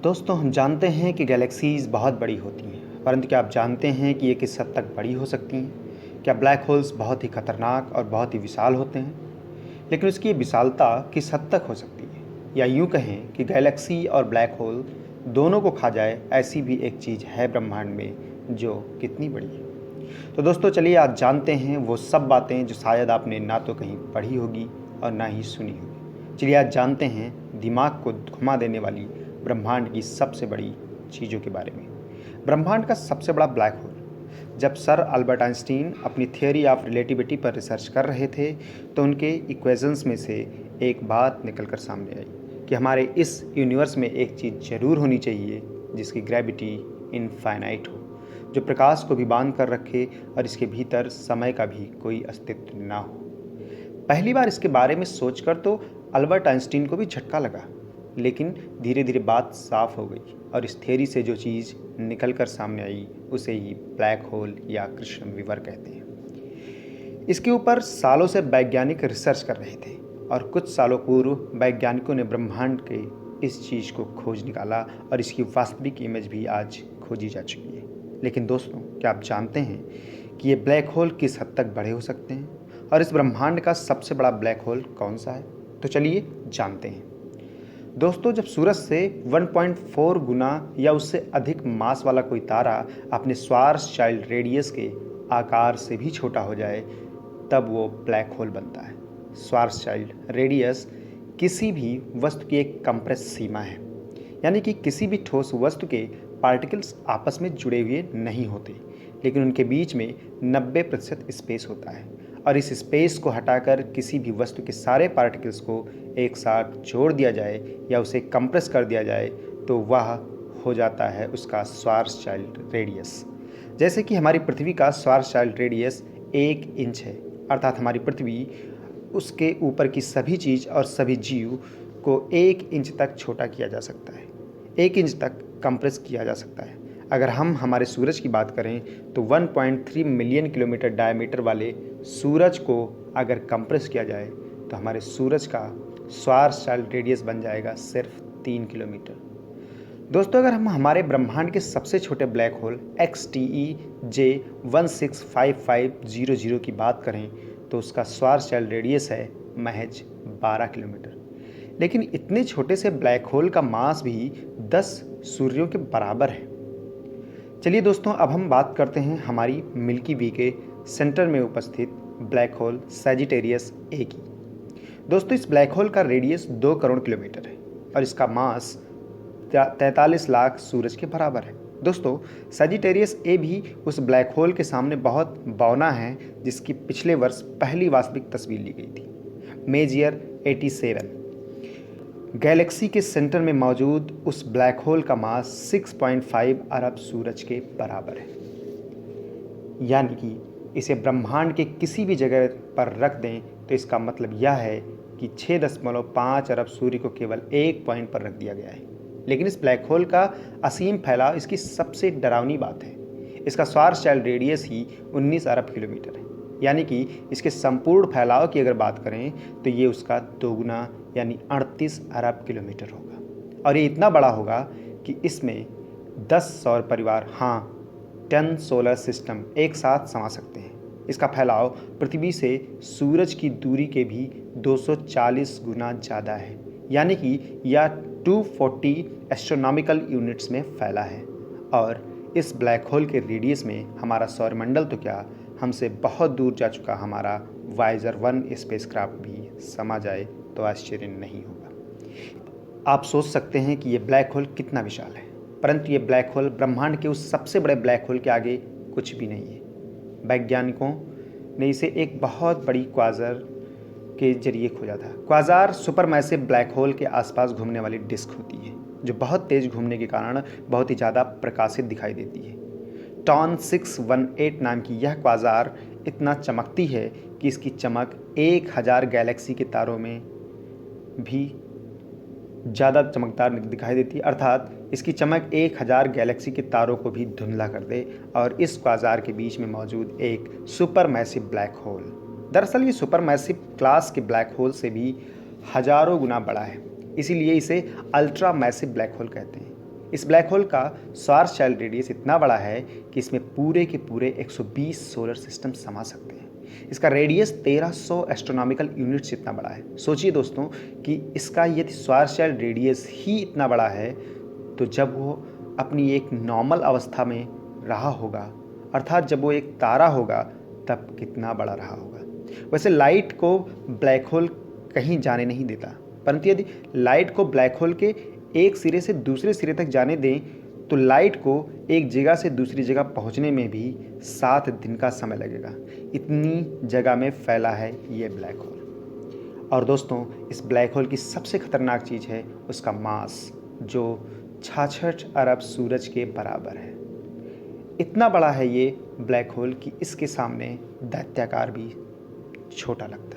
दोस्तों हम जानते हैं कि गैलेक्सीज़ बहुत बड़ी होती हैं, परंतु क्या आप जानते हैं कि ये किस हद तक बड़ी हो सकती हैं? क्या ब्लैक होल्स बहुत ही खतरनाक और बहुत ही विशाल होते हैं? लेकिन उसकी ये विशालता किस हद तक हो सकती है? या यूँ कहें कि गैलेक्सी और ब्लैक होल दोनों को खा जाए ऐसी भी एक चीज़ है ब्रह्मांड में जो कितनी बड़ी है? तो दोस्तों चलिए आज जानते हैं वो सब बातें जो शायद आपने ना तो कहीं पढ़ी होगी और ना ही सुनी होगी। चलिए आज जानते हैं दिमाग को घुमा देने वाली ब्रह्मांड की सबसे बड़ी चीज़ों के बारे में। ब्रह्मांड का सबसे बड़ा ब्लैक होल। जब सर अल्बर्ट आइंस्टीन अपनी थियोरी ऑफ रिलेटिविटी पर रिसर्च कर रहे थे तो उनके इक्वेशंस में से एक बात निकल कर सामने आई कि हमारे इस यूनिवर्स में एक चीज़ ज़रूर होनी चाहिए जिसकी ग्रेविटी इनफाइनाइट हो, जो प्रकाश को भी बांध कर रखे और इसके भीतर समय का भी कोई अस्तित्व ना हो। पहली बार इसके बारे में सोचकर तो अल्बर्ट आइंस्टीन को भी झटका लगा, लेकिन धीरे धीरे बात साफ हो गई और इस थ्योरी से जो चीज़ निकल कर सामने आई उसे ही ब्लैक होल या कृष्ण विवर कहते हैं। इसके ऊपर सालों से वैज्ञानिक रिसर्च कर रहे थे और कुछ सालों पूर्व वैज्ञानिकों ने ब्रह्मांड के इस चीज़ को खोज निकाला और इसकी वास्तविक इमेज भी आज खोजी जा चुकी है। लेकिन दोस्तों क्या आप जानते हैं कि ये ब्लैक होल किस हद तक बड़े हो सकते हैं और इस ब्रह्मांड का सबसे बड़ा ब्लैक होल कौन सा है? तो चलिए जानते हैं। दोस्तों जब सूरज से 1.4 गुना या उससे अधिक मास वाला कोई तारा अपने श्वार्ज़चाइल्ड रेडियस के आकार से भी छोटा हो जाए तब वो ब्लैक होल बनता है। श्वार्ज़चाइल्ड रेडियस किसी भी वस्तु की एक कंप्रेस सीमा है, यानी कि किसी भी ठोस वस्तु के पार्टिकल्स आपस में जुड़े हुए नहीं होते, लेकिन उनके बीच में 90% स्पेस होता है और इस स्पेस को हटाकर किसी भी वस्तु के सारे पार्टिकल्स को एक साथ जोड़ दिया जाए या उसे कंप्रेस कर दिया जाए तो वह हो जाता है उसका श्वार्ज़चाइल्ड रेडियस। जैसे कि हमारी पृथ्वी का श्वार्ज़चाइल्ड रेडियस 1 इंच है, अर्थात हमारी पृथ्वी उसके ऊपर की सभी चीज़ और सभी जीव को 1 इंच तक छोटा किया जा सकता है, 1 इंच तक कंप्रेस किया जा सकता है। अगर हम हमारे सूरज की बात करें तो 1.3 मिलियन किलोमीटर डायमीटर वाले सूरज को अगर कंप्रेस किया जाए तो हमारे सूरज का श्वार्ज़चाइल्ड रेडियस बन जाएगा सिर्फ 3 किलोमीटर। दोस्तों अगर हम हमारे ब्रह्मांड के सबसे छोटे ब्लैक होल XTE J165500 की बात करें तो उसका श्वार्ज़चाइल्ड रेडियस है महज 12 किलोमीटर। लेकिन इतने छोटे से ब्लैक होल का मास भी 10 सूर्यों के बराबर है। चलिए दोस्तों अब हम बात करते हैं हमारी मिल्की वे के सेंटर में उपस्थित ब्लैक होल सैजिटेरियस ए की। दोस्तों इस ब्लैक होल का रेडियस 2 करोड़ किलोमीटर है और इसका मास 43 लाख सूरज के बराबर है। दोस्तों सैजिटेरियस ए भी उस ब्लैक होल के सामने बहुत बौना है जिसकी पिछले वर्ष पहली वास्तविक तस्वीर ली गई थी। मेजियर 87 गैलेक्सी के सेंटर में मौजूद उस ब्लैक होल का मास 6.5 अरब सूरज के बराबर है, यानी कि इसे ब्रह्मांड के किसी भी जगह पर रख दें तो इसका मतलब यह है कि 6.5 अरब सूर्य को केवल एक पॉइंट पर रख दिया गया है। लेकिन इस ब्लैक होल का असीम फैलाव इसकी सबसे डरावनी बात है। इसका श्वार्ज़चाइल्ड रेडियस ही 19 अरब किलोमीटर है, यानी कि इसके संपूर्ण फैलाव की अगर बात करें तो ये उसका दोगुना यानी 38 अरब किलोमीटर होगा और ये इतना बड़ा होगा कि इसमें 10 सौर परिवार, हाँ 10 सोलर सिस्टम एक साथ समा सकते हैं। इसका फैलाव पृथ्वी से सूरज की दूरी के भी 240 गुना ज़्यादा है, यानी कि यह 240 एस्ट्रोनॉमिकल यूनिट्स में फैला है। और इस ब्लैक होल के रेडियस में हमारा सौरमंडल तो क्या, हमसे बहुत दूर जा चुका हमारा वायेजर 1 स्पेसक्राफ्ट भी समा जाए तो आश्चर्य नहीं होगा। आप सोच सकते हैं कि ये ब्लैक होल कितना विशाल है, परंतु ये ब्लैक होल ब्रह्मांड के उस सबसे बड़े ब्लैक होल के आगे कुछ भी नहीं है। वैज्ञानिकों ने इसे एक बहुत बड़ी क्वाज़र के जरिए खोजा था। क्वाज़ार सुपरमैसिव ब्लैक होल के आसपास घूमने वाली डिस्क होती है जो बहुत तेज़ घूमने के कारण बहुत ही ज़्यादा प्रकाशित दिखाई देती है। टॉन 618 नाम की यह क्वाज़ार इतना चमकती है कि इसकी चमक 1000 गैलेक्सी के तारों में भी ज़्यादा चमकदार दिखाई देती है, अर्थात इसकी चमक 1000 गैलेक्सी के तारों को भी धुंधला कर दे। और इस क्वाज़ार के बीच में मौजूद एक सुपरमैसिव ब्लैक होल, दरअसल ये सुपरमैसिव क्लास के ब्लैक होल से भी हज़ारों गुना बड़ा है, इसीलिए इसे अल्ट्रा मैसिव ब्लैक होल कहते हैं। इस ब्लैक होल का श्वार्ज़शाइल्ड रेडियस इतना बड़ा है कि इसमें पूरे के पूरे 120 सोलर सिस्टम समा सकते हैं। इसका रेडियस 1300 एस्ट्रोनॉमिकल यूनिट्स इतना बड़ा है। सोचिए दोस्तों कि इसका यदि श्वार्ज़शाइल्ड रेडियस ही इतना बड़ा है तो जब वो अपनी एक नॉर्मल अवस्था में रहा होगा, अर्थात जब वो एक तारा होगा, तब कितना बड़ा रहा होगा। वैसे लाइट को ब्लैक होल कहीं जाने नहीं देता, परंतु यदि लाइट को ब्लैक होल के एक सिरे से दूसरे सिरे तक जाने दें तो लाइट को एक जगह से दूसरी जगह पहुंचने में भी 7 दिन का समय लगेगा। इतनी जगह में फैला है ये ब्लैक होल। और दोस्तों, इस ब्लैक होल की सबसे खतरनाक चीज़ है उसका मास, जो 66 अरब सूरज के बराबर है। इतना बड़ा है ये ब्लैक होल कि इसके सामने दैत्याकार भी छोटा लगता है।